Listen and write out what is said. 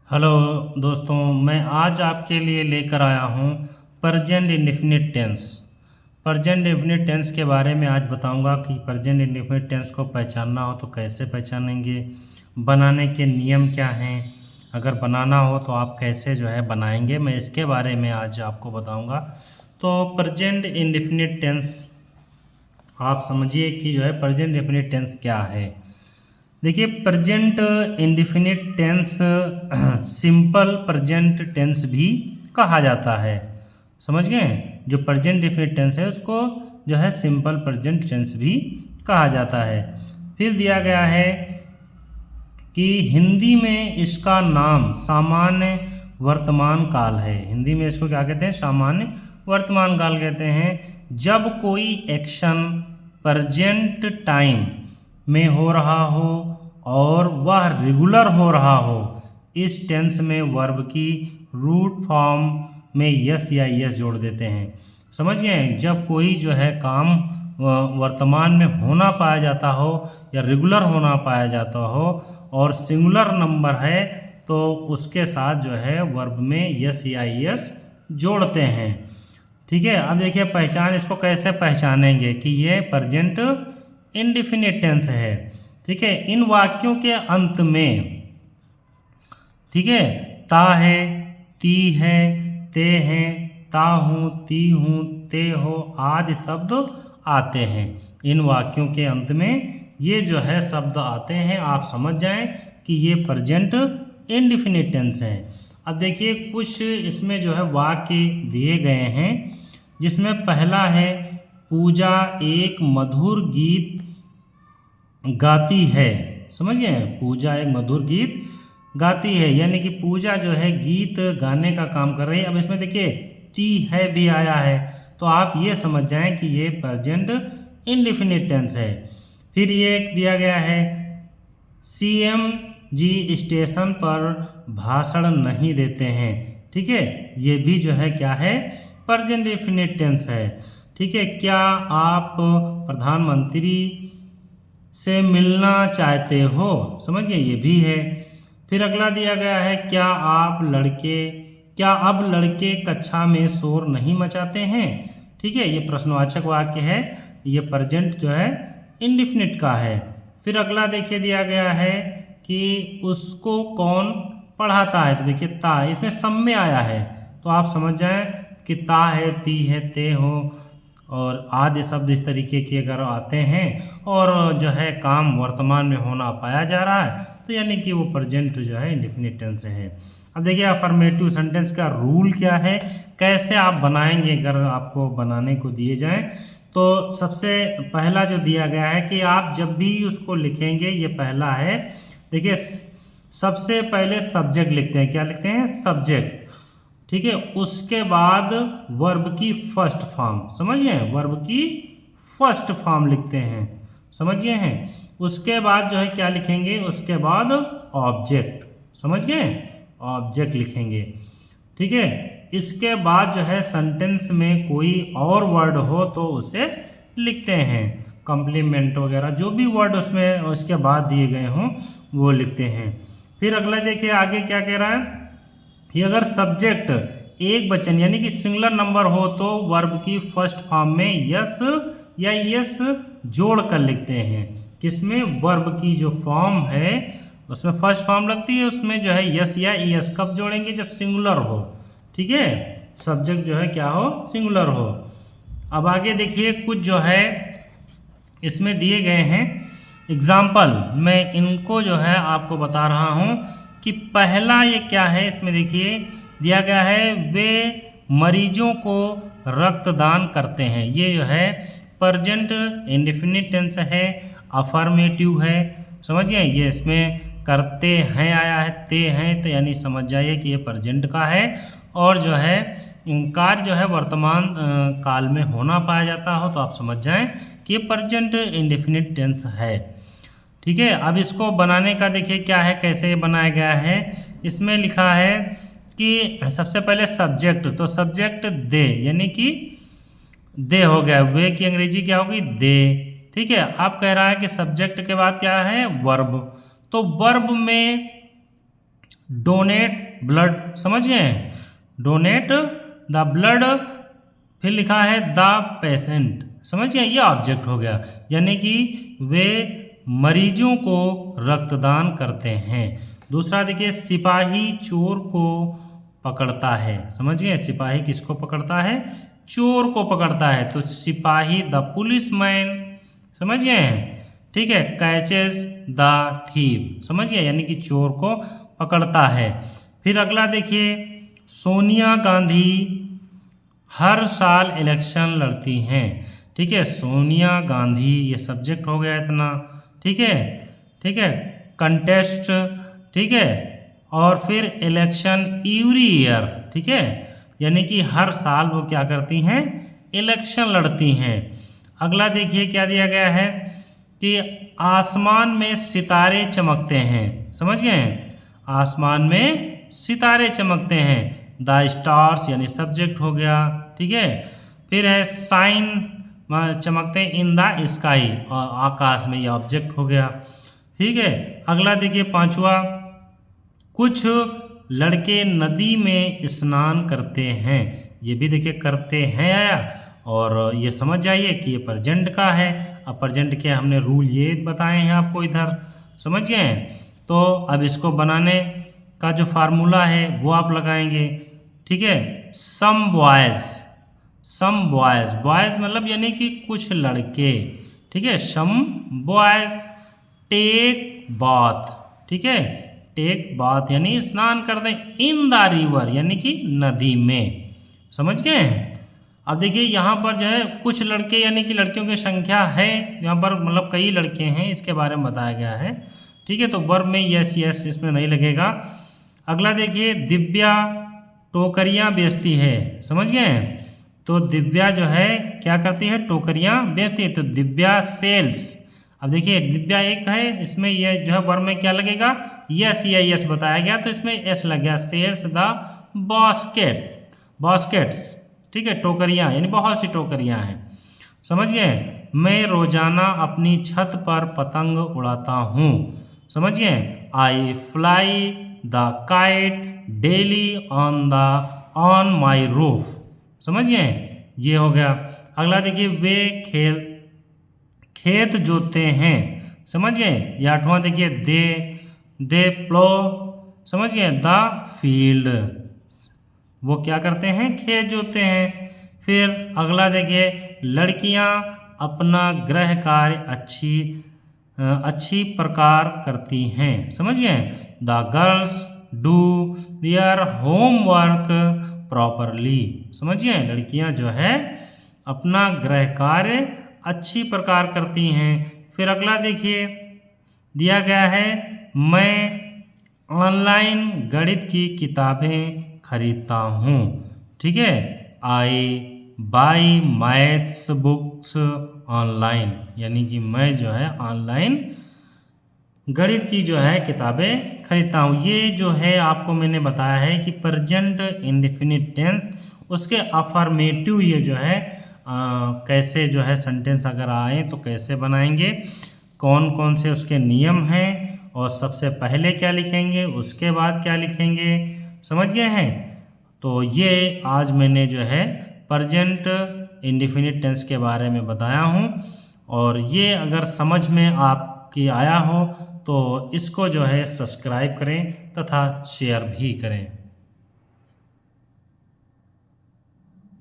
Hello दोस्तों, मैं आज आपके लिए लेकर आया हूँ present indefinite tense. Present indefinite tense के बारे में आज बताऊंगा कि प्रेजेंट इंडेफिनिट टेंस को पहचानना हो तो कैसे पहचानेंगे, बनाने के नियम क्या हैं, अगर बनाना हो तो आप कैसे बनाएंगे, मैं इसके बारे में आज आपको बताऊंगा। तो प्रेजेंट इंडेफिनिट टेंस आप समझिए कि प्रेजेंट इंडेफिनिट टेंस क्या है। देखिए, present indefinite tense simple present tense भी कहा जाता है। समझ गए? जो प्रेजेंट इंडेफिनिट टेंस है उसको सिंपल प्रेजेंट टेंस भी कहा जाता है। फिर दिया गया है कि हिंदी में इसका नाम सामान्य वर्तमान काल है। हिंदी में इसको क्या कहते हैं? सामान्य वर्तमान काल कहते हैं। जब कोई एक्शन प्रेजेंट टाइम में हो रहा हो और वह रेगुलर हो रहा हो, इस टेंस में वर्ब की रूट फॉर्म में यस या यस जोड़ देते हैं। समझ गए? जब कोई काम वर्तमान में होना पाया जाता हो या रेगुलर होना पाया जाता हो और सिंगुलर नंबर है तो उसके साथ वर्ब में यस या यस जोड़ते हैं। ठीक है, अब देखिए पहचान, इसको कैसे पहचानेंगे कि ये प्रेजेंट इंडेफिनिट टेंस है। ठीक है, इन वाक्यों के अंत में, ठीक है, ता है, ती है, ते हैं, ता हूँ, ती हूँ, ते हो आदि शब्द आते हैं। इन वाक्यों के अंत में ये शब्द आते हैं। आप समझ जाएं कि ये प्रेजेंट इंडेफिनिट टेंस है। अब देखिए कुछ इसमें वाक्य दिए गए हैं, जिसमें पहला है पूजा एक मधुर गीत गाती है। समझ गए? पूजा एक मधुर गीत गाती है, यानी कि पूजा गीत गाने का काम कर रही है। अब इसमें देखिए ती है भी आया है, तो आप ये समझ जाएं कि ये प्रेजेंट इंडेफिनिट टेंस है। फिर ये एक दिया गया है सीएम जी स्टेशन पर भाषण नहीं देते हैं। ठीक है, ये भी क्या है? प्रेजेंट इंडेफिनिट टेंस है। ठीक है, क्या आप प्रधानमंत्री से मिलना चाहते हो? समझिए, ये भी है। फिर अगला दिया गया है क्या अब लड़के कक्षा में शोर नहीं मचाते हैं? ठीक है, ये प्रश्नवाचक वाक्य है, ये प्रेजेंट इंडेफिनिट का है। फिर अगला देखिए दिया गया है कि उसको कौन पढ़ाता है, तो देखिए ता, इसमें सब में आया है, तो आप समझ जाएं कि ता है, ती है, ते हो और आदि शब्द इस तरीके के अगर आते हैं और काम वर्तमान में होना पाया जा रहा है, तो यानी कि वो प्रेजेंट इंडेफिनिट टेंस है। अब देखिए अफर्मेटिव सेंटेंस का रूल क्या है, कैसे आप बनाएंगे अगर आपको बनाने को दिए जाएं। तो सबसे पहला जो दिया गया है कि आप जब भी उसको लिखेंगे, ये पहला है, देखिए सबसे पहले सब्जेक्ट लिखते हैं। क्या लिखते हैं? सब्जेक्ट। ठीक है, उसके बाद वर्ब की फर्स्ट फॉर्म, समझिए, वर्ब की फर्स्ट फॉर्म लिखते हैं, समझिए हैं। उसके बाद क्या लिखेंगे? उसके बाद ऑब्जेक्ट, समझ गए, ऑब्जेक्ट लिखेंगे। ठीक है, इसके बाद सेंटेंस में कोई और वर्ड हो तो उसे लिखते हैं, कॉम्प्लीमेंट वगैरह जो भी वर्ड उसमें उसके बाद दिए गए हों वो लिखते हैं। फिर अगला देखिए आगे क्या कह रहा है कि अगर सब्जेक्ट एक वचन यानी कि सिंगुलर नंबर हो तो वर्ब की फर्स्ट फॉर्म में यस या यस जोड़ कर लिखते हैं। किसमें? वर्ब की जो फॉर्म है उसमें फर्स्ट फॉर्म लगती है, उसमें यस या यस कब जोड़ेंगे? जब सिंगुलर हो। ठीक है, सब्जेक्ट क्या हो? सिंगुलर हो। अब आगे देखिए कुछ इसमें दिए गए हैं एग्जाम्पल, मैं इनको आपको बता रहा हूँ कि पहला ये क्या है। इसमें देखिए दिया गया है वे मरीजों को रक्तदान करते हैं। ये प्रेजेंट इंडेफिनिट टेंस है, अफर्मेटिव है। समझिए, ये इसमें करते हैं आया है, ते हैं, तो यानी समझ जाइए कि ये प्रेजेंट का है और कार्य वर्तमान काल में होना पाया जाता हो तो आप समझ जाएं कि ये प्रेजेंट इंडेफिनिट टेंस है। ठीक है, अब इसको बनाने का देखिए क्या है, कैसे बनाया गया है। इसमें लिखा है कि सबसे पहले सब्जेक्ट, तो सब्जेक्ट दे यानी कि दे हो गया, वे की अंग्रेजी क्या होगी? दे। ठीक है, अब कह रहा है कि सब्जेक्ट के बाद क्या है? वर्ब। तो वर्ब में डोनेट ब्लड, समझ गए, डोनेट द ब्लड, फिर लिखा है द पेशेंट, समझ गए, ये ऑब्जेक्ट हो गया, यानी कि वे मरीजों को रक्तदान करते हैं। दूसरा देखिए, सिपाही चोर को पकड़ता है, समझ गए, सिपाही किसको पकड़ता है, चोर को पकड़ता है, तो सिपाही द पुलिसमैन, समझ गए, ठीक है, कैचेज द थीव, समझ गए, यानी कि चोर को पकड़ता है। फिर अगला देखिए, सोनिया गांधी हर साल इलेक्शन लड़ती हैं, ठीक है, सोनिया गांधी ये सब्जेक्ट हो गया इतना, ठीक है, ठीक है, कंटेस्ट, ठीक है, और फिर इलेक्शन एवरी ईयर, ठीक है, यानी कि हर साल वो क्या करती हैं, इलेक्शन लड़ती हैं। अगला देखिए क्या दिया गया है कि आसमान में सितारे चमकते हैं, समझ गए, आसमान में सितारे चमकते हैं, द स्टार्स यानी सब्जेक्ट हो गया, ठीक है। फिर है साइन, चमकते हैं इन द स्काई, और आकाश में ये ऑब्जेक्ट हो गया, ठीक है। अगला देखिए पांचवा, कुछ लड़के नदी में स्नान करते हैं, ये भी देखिए करते हैं आया, और ये समझ जाइए कि ये प्रेजेंट का है। अब प्रेजेंट के हमने रूल ये बताए हैं आपको इधर, समझ गए। तो अब इसको बनाने का जो फार्मूला है वो आप लगाएंगे, ठीक है। सम बॉयज़, सम बॉयज़, बॉयज़ मतलब यानी कि कुछ लड़के, ठीक है, सम बॉयज़ टेक बाथ, ठीक है, टेक बाथ यानी स्नान करते इन द रिवर यानी कि नदी में, समझ गए। अब देखिए यहाँ पर जो है कुछ लड़के यानी कि लड़कियों की संख्या है, यहाँ पर मतलब कई लड़के हैं, इसके बारे में बताया गया है, ठीक है। तो वर्ब में यस यस इसमें नहीं लगेगा। अगला देखिए, दिव्या टोकरियाँ बेचती है, समझ गए। तो दिव्या जो है क्या करती है, टोकरियाँ बेचती है, तो दिव्या सेल्स। अब देखिए दिव्या एक है, इसमें यह जो है वर्ब में क्या लगेगा, यस या यस बताया गया, तो इसमें एस लग गया, सेल्स द बास्केट, बास्केट्स, ठीक है, टोकरियाँ यानी बहुत सी टोकरियाँ हैं, समझ गए। मैं रोजाना अपनी छत पर पतंग उड़ाता हूँ, समझ गए। आई fly the kite daily on my roof, समझ गए, ये हो गया। अगला देखिए, वे खेत जोतते हैं, समझ गए। ये आठवां देखिए, दे प्लो, समझ गए, द फील्ड, वो क्या करते हैं, खेत जोतते हैं। फिर अगला देखिए, लड़कियां अपना गृह कार्य अच्छी प्रकार करती हैं, समझ गए। The girls do their homework properly, समझ गए, लड़कियां जो है अपना गृह कार्य अच्छी प्रकार करती हैं। फिर अगला देखिए दिया गया है, मैं ऑनलाइन गणित की किताबें खरीदता हूँ, ठीक है। आई बाई मैथ्स बुक्स ऑनलाइन, यानी कि मैं जो है ऑनलाइन गणित की जो है किताबें खरीदता हूँ। ये जो है आपको मैंने बताया है कि प्रेजेंट इंडेफिनिट टेंस, उसके अफर्मेटिव ये जो है कैसे जो है सेंटेंस अगर आए तो कैसे बनाएंगे, कौन कौन से उसके नियम हैं, और सबसे पहले क्या लिखेंगे, उसके बाद क्या लिखेंगे, समझ गए हैं। तो ये आज मैंने जो है प्रेजेंट इंडेफिनिट टेंस के बारे में बताया हूँ, और ये अगर समझ में आपकी आया हो तो इसको जो है सब्सक्राइब करें तथा शेयर भी करें।